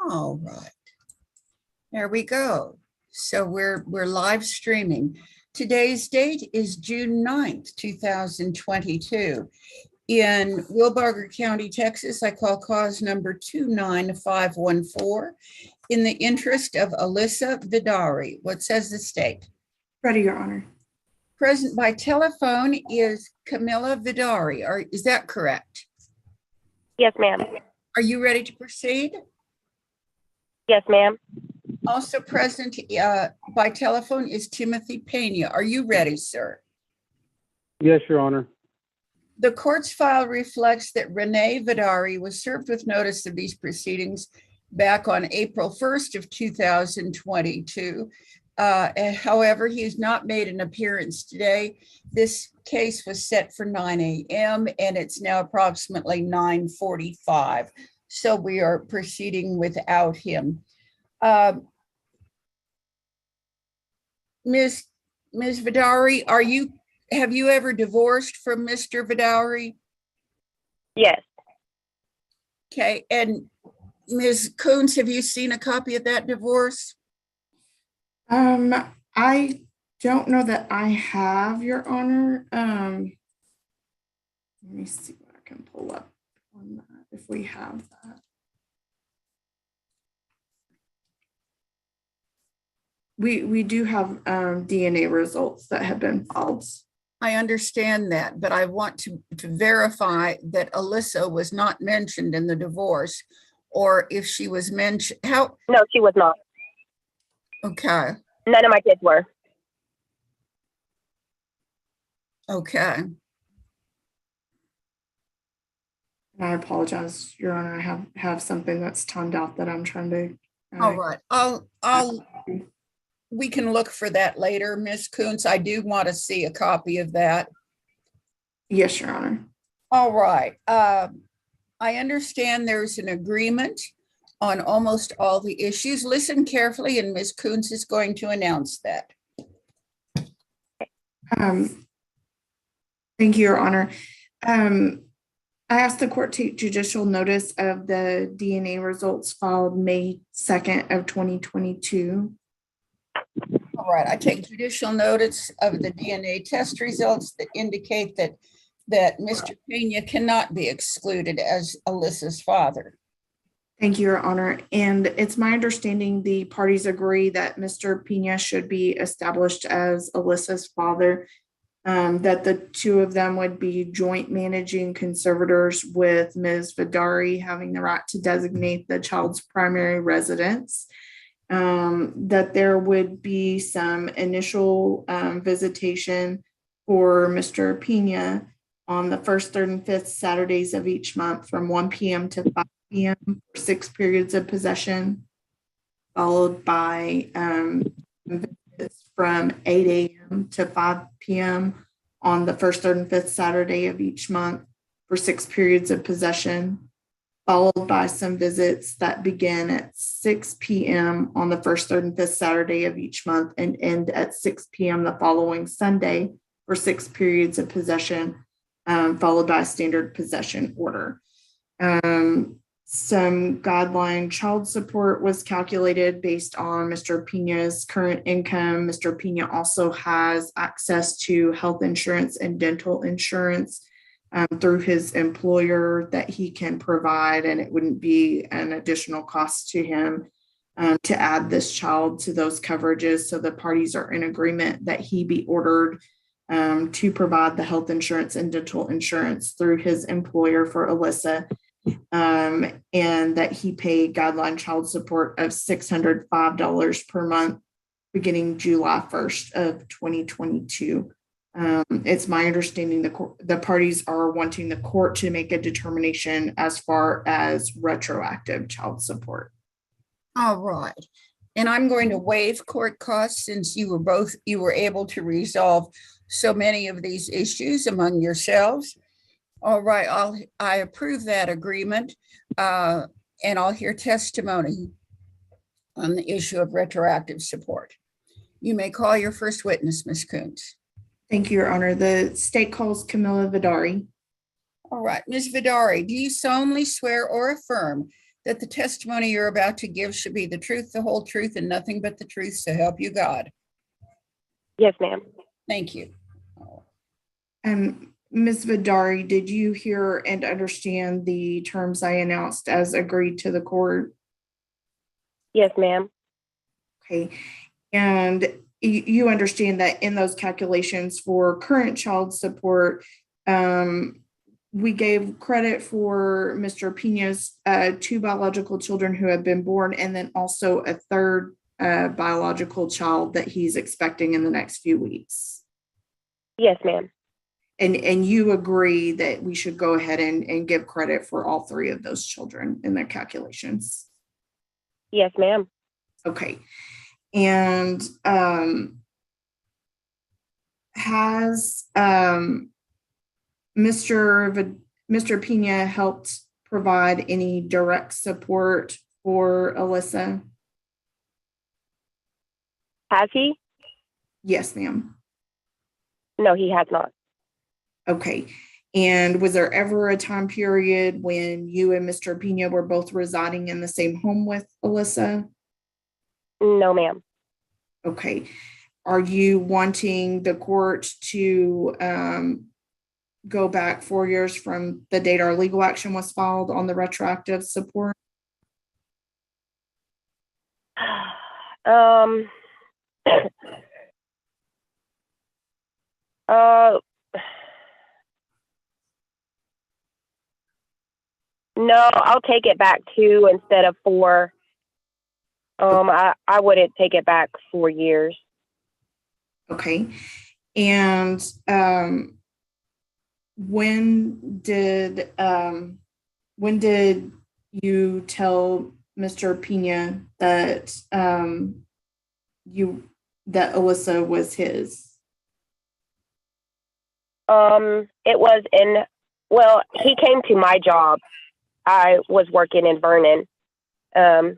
All right. There we go. So we're live streaming. Today's date is June 9th, 2022. In Wilbarger County, Texas, I call cause number 29514 in the interest of Alyssa Vidari. What says the state? Ready, Your Honor. Present by telephone is Camilla Vidari. Is that correct? Yes, ma'am. Are you ready to proceed? Yes, ma'am. Also present by telephone is Timothy Pena. Are you ready, sir? Yes, Your Honor. The court's file reflects that Renee Vidari was served with notice of these proceedings back on April 1st of 2022. However, he has not made an appearance today. This case was set for 9 a.m. and it's now approximately 9:45. So we are proceeding without him. Ms. Vidari, have you ever divorced from Mr. Vidari? Yes. Okay, and Ms. Coons, have you seen a copy of that divorce? I don't know that I have, Your Honor. Let me see what I can pull up on that if we have that. We do have DNA results that have been filed. I understand that, but I want to verify that Alyssa was not mentioned in the divorce, or if she was mentioned. No, she was not. Okay. None of my kids were. Okay. I apologize, Your Honor. I have something that's timed out that I'm trying to. All right. We can look for that later, Ms. Coons. I do want to see a copy of that. Yes, Your Honor. All right. I understand there's an agreement on almost all the issues. Listen carefully, and Ms. Coons is going to announce that. Thank you, Your Honor. I asked the court to take judicial notice of the DNA results filed May 2nd of 2022. All right, I take judicial notice of the DNA test results that indicate that Mr. Pena cannot be excluded as Alyssa's father. Thank you, Your Honor. And it's my understanding the parties agree that Mr. Pena should be established as Alyssa's father, that the two of them would be joint managing conservators with Ms. Vidari having the right to designate the child's primary residence. That there would be some initial visitation for Mr. Pena on the first, third, and fifth Saturdays of each month from 1 p.m. to 5 p.m. for 6 periods of possession, followed by visits from 8 a.m. to 5 p.m. on the first, third, and fifth Saturday of each month for 6 periods of possession, followed by some visits that begin at 6 p.m. on the first, third, and fifth Saturday of each month and end at 6 p.m. the following Sunday for 6 periods of possession, followed by a standard possession order. Some guideline child support was calculated based on Mr. Pena's current income. Mr. Pena also has access to health insurance and dental insurance through his employer that he can provide, and it wouldn't be an additional cost to him to add this child to those coverages. So the parties are in agreement that he be ordered to provide the health insurance and dental insurance through his employer for Alyssa, and that he pay guideline child support of $605 per month beginning July 1st of 2022. It's my understanding the parties are wanting the court to make a determination as far as retroactive child support. All right. And I'm going to waive court costs since you were able to resolve so many of these issues among yourselves. All right, I approve that agreement, and I'll hear testimony on the issue of retroactive support. You may call your first witness, Ms. Coons. Thank you, Your Honor. The state calls Camilla Vidari. All right, Ms. Vidari, do you solemnly swear or affirm that the testimony you're about to give should be the truth, the whole truth, and nothing but the truth, so help you God? Yes, ma'am. Thank you. Ms. Vidari, did you hear and understand the terms I announced as agreed to the court? Yes, ma'am. Okay. And you understand that in those calculations for current child support, we gave credit for Mr. Pena's 2 biological children who have been born, and then also a third biological child that he's expecting in the next few weeks. Yes, ma'am. And you agree that we should go ahead and give credit for all 3 of those children in their calculations? Yes, ma'am. Okay. And has Mr. Pena helped provide any direct support for Alyssa? Has he? Yes, ma'am. No, he has not. Okay. And was there ever a time period when you and Mr. Pena were both residing in the same home with Alyssa? No, ma'am. Okay. Are you wanting the court to go back 4 years from the date our legal action was filed on the retroactive support? No, I'll take it back 2 instead of 4. I wouldn't take it back 4 years. Okay. And when did you tell Mr. Pena that that Alyssa was his? It was he came to my job. I was working in Vernon, and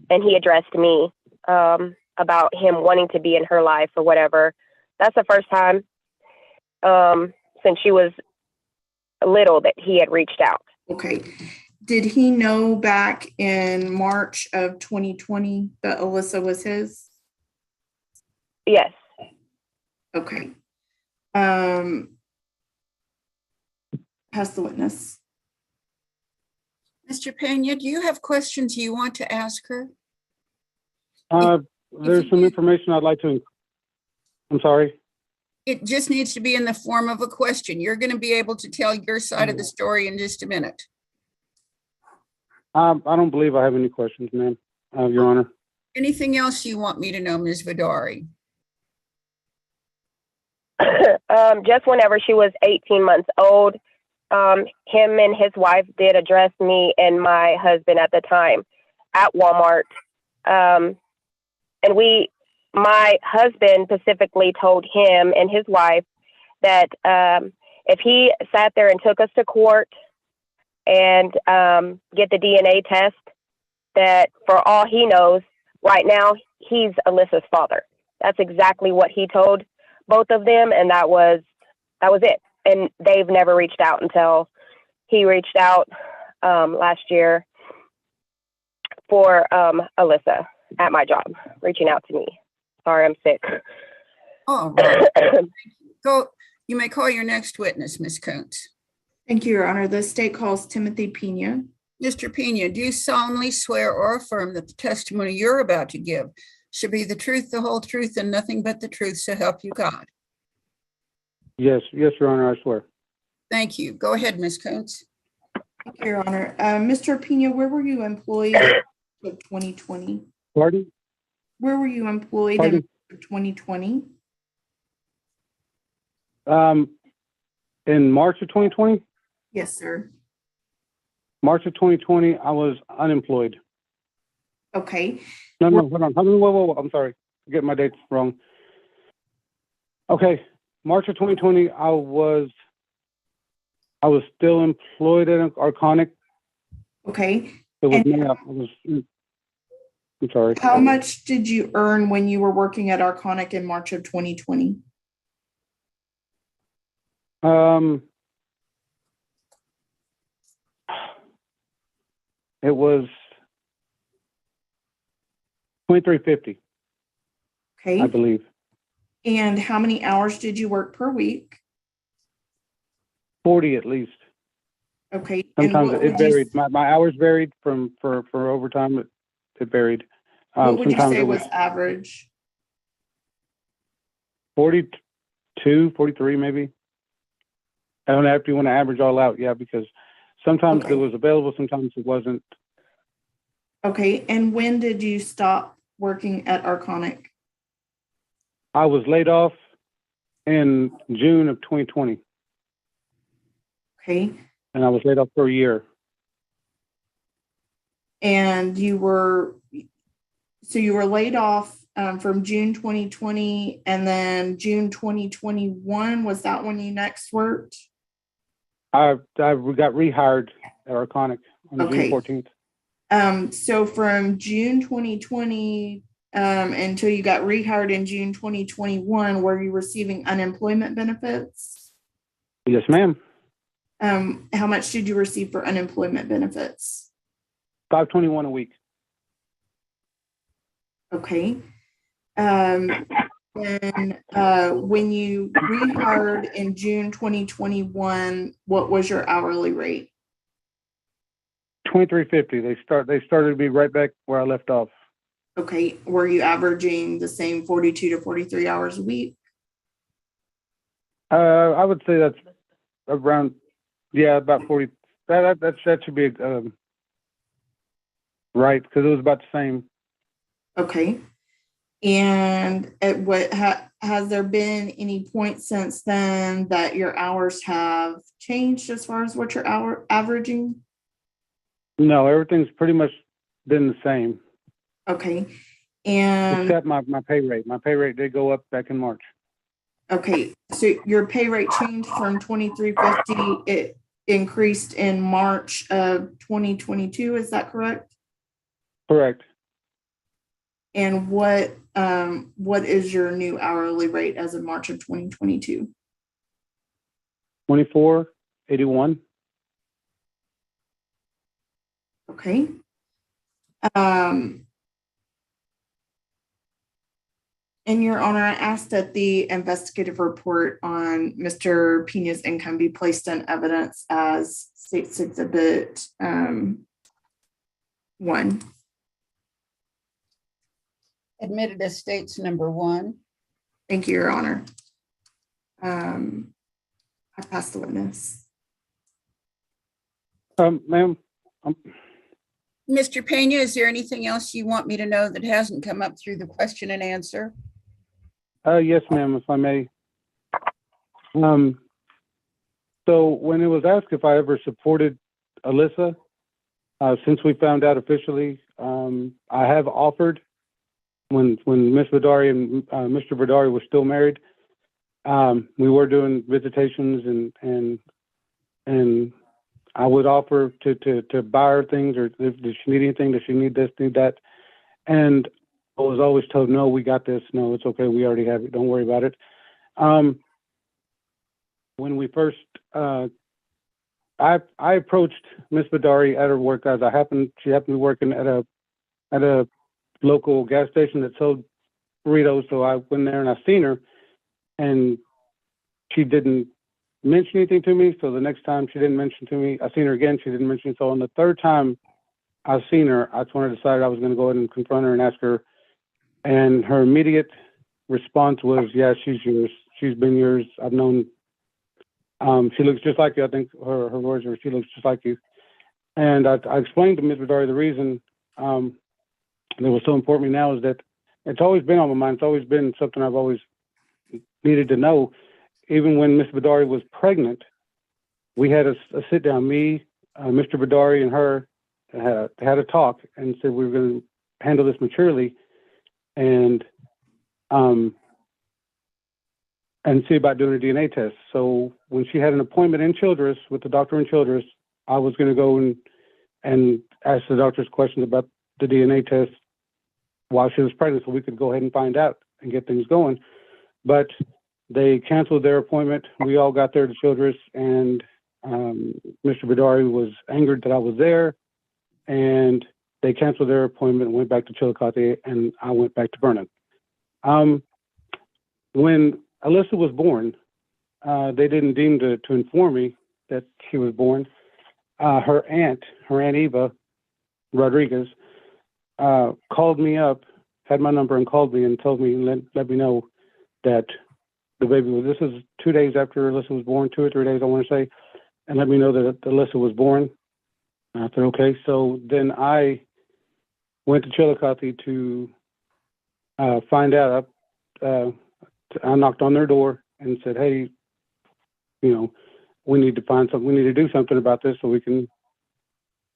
he addressed me about him wanting to be in her life or whatever. That's the first time since she was little that he had reached out. Okay. Did he know back in March of 2020 that Alyssa was his? Yes. Okay. Pass the witness. Mr. Pena, do you have questions you want to ask her? There's some information I'd like to, I'm sorry. It just needs to be in the form of a question. You're going to be able to tell your side of the story in just a minute. I don't believe I have any questions, ma'am, Your Honor. Anything else you want me to know, Ms. Vidari? Just whenever she was 18 months old, him and his wife did address me and my husband at the time at Walmart. And my husband specifically told him and his wife that if he sat there and took us to court and get the DNA test, that for all he knows right now, he's Alyssa's father. That's exactly what he told both of them, and that was it. And they've never reached out until he reached out last year for Alyssa at my job, reaching out to me. Sorry, I'm sick. Oh, right. Go. You may call your next witness, Ms. Kuntz. Thank you, Your Honor. The state calls Timothy Pena. Mr. Pena, do you solemnly swear or affirm that the testimony you're about to give should be the truth, the whole truth, and nothing but the truth, so help you God? Yes, Your Honor, I swear. Thank you. Go ahead, Ms. Kuntz. Thank you, Your Honor. Mr. Pena, where were you employed in 2020? Pardon? Where were you employed Pardon? in 2020? In March of 2020? Yes, sir. March of 2020, I was unemployed. Okay. No, hold on. Whoa. I'm sorry. I get my dates wrong. Okay. March of 2020, I was still employed at Arconic. Okay. It was And I'm sorry. how much did you earn when you were working at Arconic in March of 2020? It was $23.50, I Okay. believe. And how many hours did you work per week? 40 at least. Okay. And Sometimes what it would you, varied. My hours varied for overtime. It varied. what would you Sometimes say it was was average? 42, 43 maybe. I don't know if you want to average all out, yeah, because sometimes Okay. it was available, sometimes it wasn't. Okay. And when did you stop working at Arconic? I was laid off in June of 2020, Okay. and I was laid off for a year. And you were laid off from June 2020, and then June 2021, was that when you next worked? I got rehired at Arconic on Okay. June 14th. So from June 2020 until you got rehired in June 2021, were you receiving unemployment benefits? Yes, ma'am. How much did you receive for unemployment benefits? $5.21 a week. Okay. And when you rehired in June 2021, what was your hourly rate? $23.50. They started me right back where I left off. Okay. Were you averaging the same 42 to 43 hours a week? I would say that's around, yeah, about 40. That should be right, because it was about the same. Okay. And at has there been any point since then that your hours have changed as far as what you're averaging? No, everything's pretty much been the same, Okay. And except my pay rate. My pay rate did go up back in March. okay, so your pay rate changed from $23.50. It increased in March of 2022. Is that correct? Correct. And what is your new hourly rate as of March of 2022? $24.81. Okay. And Your Honor, I asked that the investigative report on Mr. Pena's income be placed in evidence as State's Exhibit 1. Admitted as states number 1. Thank you, Your Honor. I pass the witness. Ma'am, Mr. Pena, is there anything else you want me to know that hasn't come up through the question and answer? yes, ma'am, if I may. So when it was asked if I ever supported Alyssa, since we found out officially, I have offered when Ms. Vidari and Mr. Vidari were still married. We were doing visitations and I would offer to buy her things, or if she need anything, does she need this, need that? And I was always told, no, we got this. No, it's okay. We already have it. Don't worry about it. When we first, I approached Miss Vidari at her work, as she happened to be working at a local gas station that sold burritos. So I went there and I seen her, and she didn't mention anything to me. So the next time she didn't mention to me, I seen her again. She didn't mention. So on the third time I seen her, that's when I decided I was going to go ahead and confront her and ask her. And her immediate response was, "Yeah, she's yours. She's been yours. I've known. She looks just like you." I think her words were, "She looks just like you." And I explained to Ms. Vidari the reason that was so important to me now is that it's always been on my mind. It's always been something I've always needed to know. Even when Ms. Vidari was pregnant, we had a sit down. Me, Mr. Vidari, and her had a talk and said we were going to handle this maturely and see about doing a DNA test. So when she had an appointment in Childress with the doctor in Childress, I was going to go and ask the doctor's questions about the DNA test while she was pregnant, so we could go ahead and find out and get things going. But they canceled their appointment. We all got there to Childress, and Mr. Vidari was angered that I was there, and they canceled their appointment and went back to Chillicothe, and I went back to Vernon. When Alyssa was born, they didn't deem to inform me that she was born. Her aunt Eva Rodriguez, called me up, had my number, and called me and told me, let me know that the baby was, this is 2 days after Alyssa was born, 2 or 3 days, I want to say, and let me know that Alyssa was born. I said, okay. So then I went to Chillicothe to find out. I knocked on their door and said, hey, we need to find something. We need to do something about this so we can,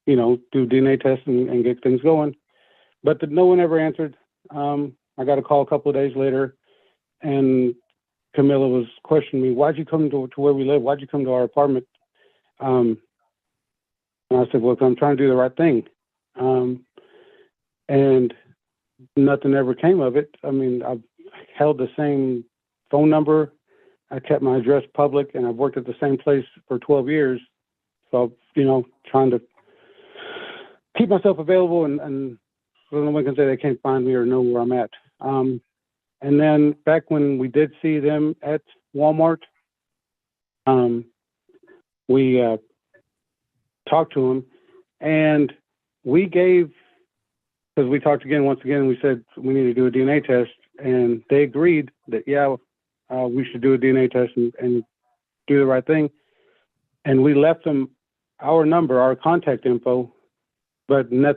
do DNA tests and get things going. But no one ever answered. I got a call a couple of days later, and Camilla was questioning me, why'd you come to where we live? Why'd you come to our apartment? And I said, well, I'm trying to do the right thing. And nothing ever came of it. I mean, I've held the same phone number. I kept my address public, and I've worked at the same place for 12 years. So, trying to keep myself available, and so no one can say they can't find me or know where I'm at. And then back when we did see them at Walmart, we talked to them, and we gave, because we talked once again, we said we need to do a DNA test, and they agreed that, we should do a DNA test and do the right thing. And we left them our number, our contact info, but no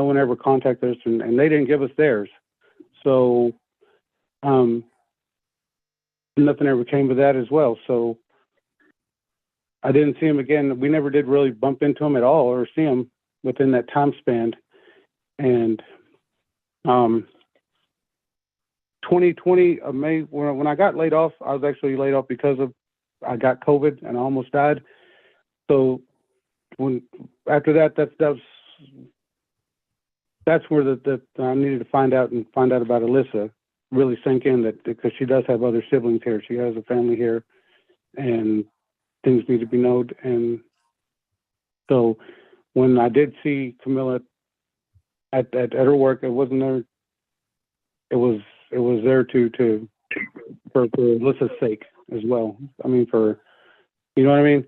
one ever contacted us, and they didn't give us theirs. So nothing ever came of that as well. So I didn't see him again. We never did really bump into him at all or see him within that time span. And 2020 May, when I got laid off, I was actually laid off because I got COVID and I almost died. So after that, that's where the I needed to find out about Alyssa really sink in, that because she does have other siblings here. She has a family here, and things need to be known. And so when I did see Camilla at her work, it wasn't there. It was there for Alyssa's sake as well. I mean, you know what I mean?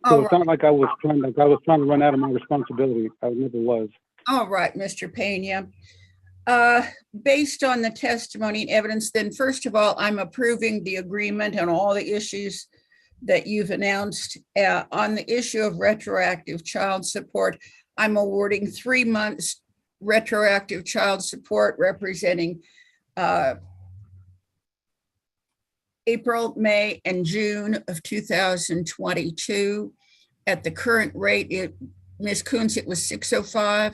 So it's not like I was trying to run out of my responsibility. I never was. All right, Mr. Pena. Based on the testimony and evidence, then first of all, I'm approving the agreement on all the issues that you've announced. On the issue of retroactive child support, I'm awarding 3 months retroactive child support representing April, May, and June of 2022. At the current rate, Ms. Kuntz, it was $605.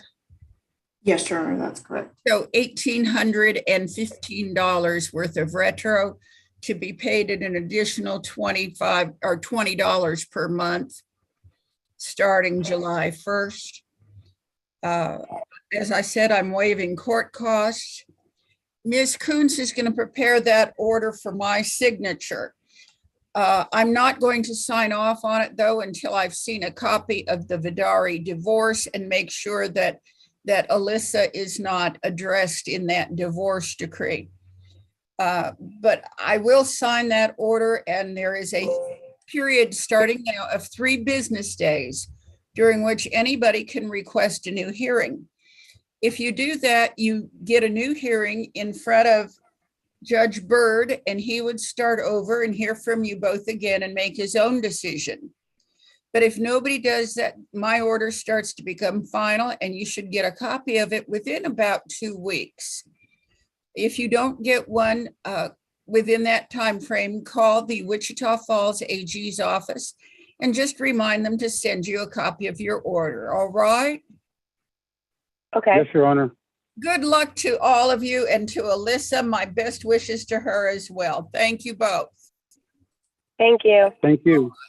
Yes, Your Honor, that's correct. So $1,815 worth of retro to be paid at an additional $25 or $20 per month starting July 1st. As I said, I'm waiving court costs. Ms. Kuntz is going to prepare that order for my signature. I'm not going to sign off on it, though, until I've seen a copy of the Vidari divorce and make sure that Alyssa is not addressed in that divorce decree. But I will sign that order, and there is a period starting now of 3 business days during which anybody can request a new hearing. If you do that, you get a new hearing in front of Judge Byrd, and he would start over and hear from you both again and make his own decision. But if nobody does that, my order starts to become final, and you should get a copy of it within about 2 weeks. If you don't get one within that time frame, call the Wichita Falls AG's office and just remind them to send you a copy of your order. All right? Okay. Yes, Your Honor. Good luck to all of you, and to Alyssa, my best wishes to her as well. Thank you both. Thank you. Thank you.